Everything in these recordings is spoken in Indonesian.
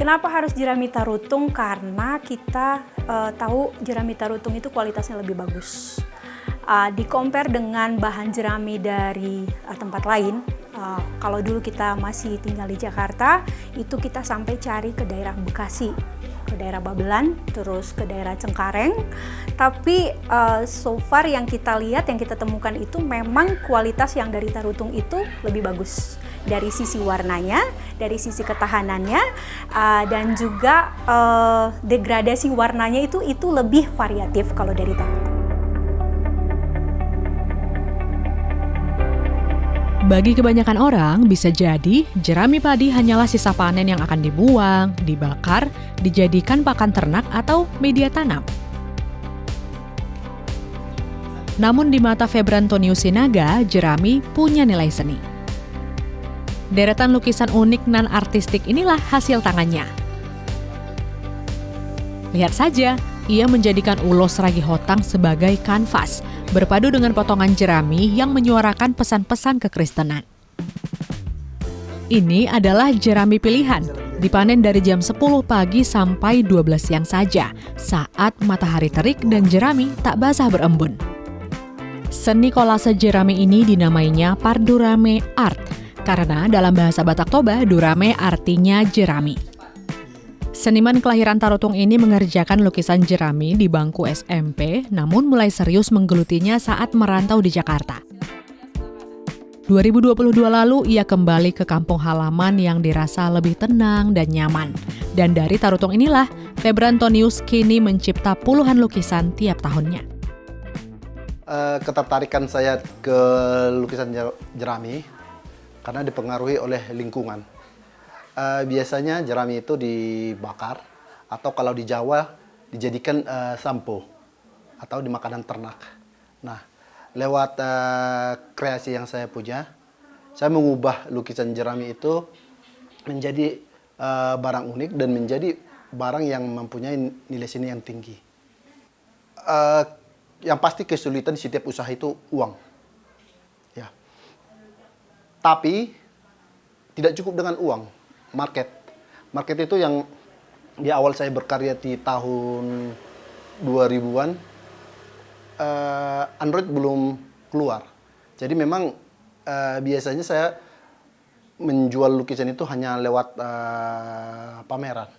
Kenapa harus jerami tarutung? Karena kita tahu jerami tarutung itu kualitasnya lebih bagus. Di-compare dengan bahan jerami dari tempat lain, kalau dulu kita masih tinggal di Jakarta, itu kita sampai cari ke daerah Bekasi, ke daerah Babelan, terus ke daerah Cengkareng. Tapi so far yang kita lihat, yang kita temukan itu memang kualitas yang dari tarutung itu lebih bagus. Dari sisi warnanya, dari sisi ketahanannya, dan juga degradasi warnanya itu lebih variatif kalau dari tarutung. Bagi kebanyakan orang, bisa jadi jerami padi hanyalah sisa panen yang akan dibuang, dibakar, dijadikan pakan ternak atau media tanam. Namun di mata Febrantonius Sinaga, jerami punya nilai seni. Deretan lukisan unik non-artistik inilah hasil tangannya. Lihat saja, ia menjadikan ulos ragi hotang sebagai kanvas, berpadu dengan potongan jerami yang menyuarakan pesan-pesan kekristenan. Ini adalah jerami pilihan, dipanen dari jam 10 pagi sampai 12 siang saja, saat matahari terik dan jerami tak basah berembun. Seni kolase jerami ini dinamainya Pardurame Art, karena dalam bahasa Batak Toba, durame artinya jerami. Seniman kelahiran Tarutung ini mengerjakan lukisan jerami di bangku SMP, namun mulai serius menggelutinya saat merantau di Jakarta. 2022 lalu, ia kembali ke kampung halaman yang dirasa lebih tenang dan nyaman. Dan dari Tarutung inilah, Febrantonius kini mencipta puluhan lukisan tiap tahunnya. Ketertarikan saya ke lukisan jerami karena dipengaruhi oleh lingkungan. Biasanya jerami itu dibakar atau kalau di Jawa dijadikan sampo atau di makanan ternak. Nah, lewat kreasi yang saya punya, saya mengubah lukisan jerami itu menjadi barang unik dan menjadi barang yang mempunyai nilai seni yang tinggi. Yang pasti kesulitan di setiap usaha itu uang. Ya. Tapi tidak cukup dengan uang. Market itu yang di awal saya berkarya di tahun 2000-an, Android belum keluar. Jadi memang biasanya saya menjual lukisan itu hanya lewat pameran.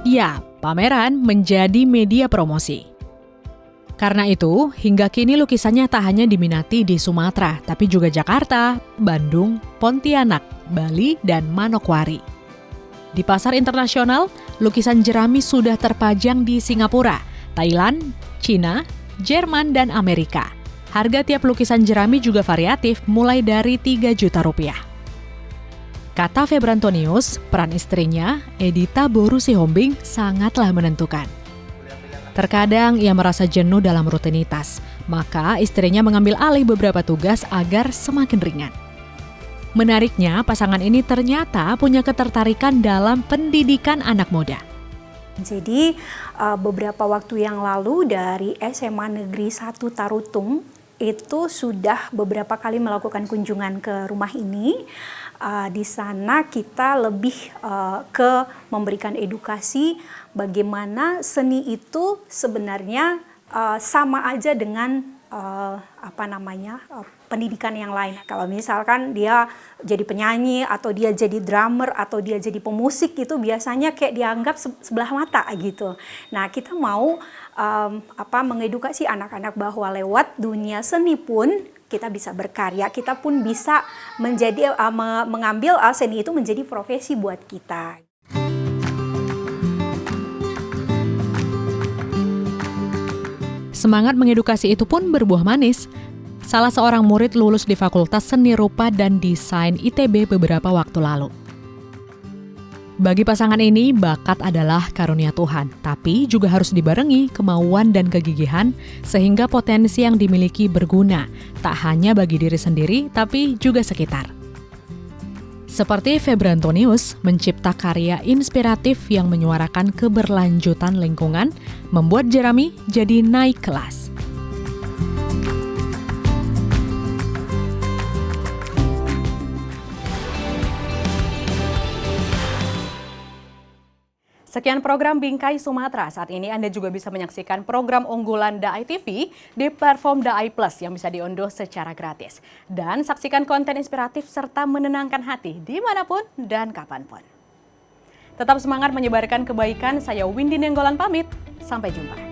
Ya, pameran menjadi media promosi. Karena itu, hingga kini lukisannya tak hanya diminati di Sumatera, tapi juga Jakarta, Bandung, Pontianak, Bali, dan Manokwari. Di pasar internasional, lukisan jerami sudah terpajang di Singapura, Thailand, Cina, Jerman, dan Amerika. Harga tiap lukisan jerami juga variatif, mulai dari 3 juta rupiah. Kata Febrantonius, peran istrinya, Edita Boru Sihombing, sangatlah menentukan. Terkadang ia merasa jenuh dalam rutinitas, maka istrinya mengambil alih beberapa tugas agar semakin ringan. Menariknya, pasangan ini ternyata punya ketertarikan dalam pendidikan anak muda. Jadi beberapa waktu yang lalu dari SMA Negeri 1 Tarutung itu sudah beberapa kali melakukan kunjungan ke rumah ini. Di sana kita lebih ke memberikan edukasi bagaimana seni itu sebenarnya sama aja dengan pendidikan yang lain. Kalau misalkan dia jadi penyanyi atau dia jadi drummer atau dia jadi pemusik itu biasanya kayak dianggap sebelah mata gitu. Nah, kita mau mengedukasi anak-anak bahwa lewat dunia seni pun kita bisa berkarya, kita pun bisa menjadi mengambil seni itu menjadi profesi buat kita. Semangat mengedukasi itu pun berbuah manis. Salah seorang murid lulus di Fakultas Seni Rupa dan Desain ITB beberapa waktu lalu. Bagi pasangan ini, bakat adalah karunia Tuhan, tapi juga harus dibarengi kemauan dan kegigihan sehingga potensi yang dimiliki berguna, tak hanya bagi diri sendiri, tapi juga sekitar. Seperti Febrantonius, mencipta karya inspiratif yang menyuarakan keberlanjutan lingkungan, membuat jerami jadi naik kelas. Sekian program Bingkai Sumatera. Saat ini Anda juga bisa menyaksikan program unggulan Daai TV di platform Daai Plus yang bisa diunduh secara gratis. Dan saksikan konten inspiratif serta menenangkan hati dimanapun dan kapanpun. Tetap semangat menyebarkan kebaikan. Saya Windy Nenggolan pamit. Sampai jumpa.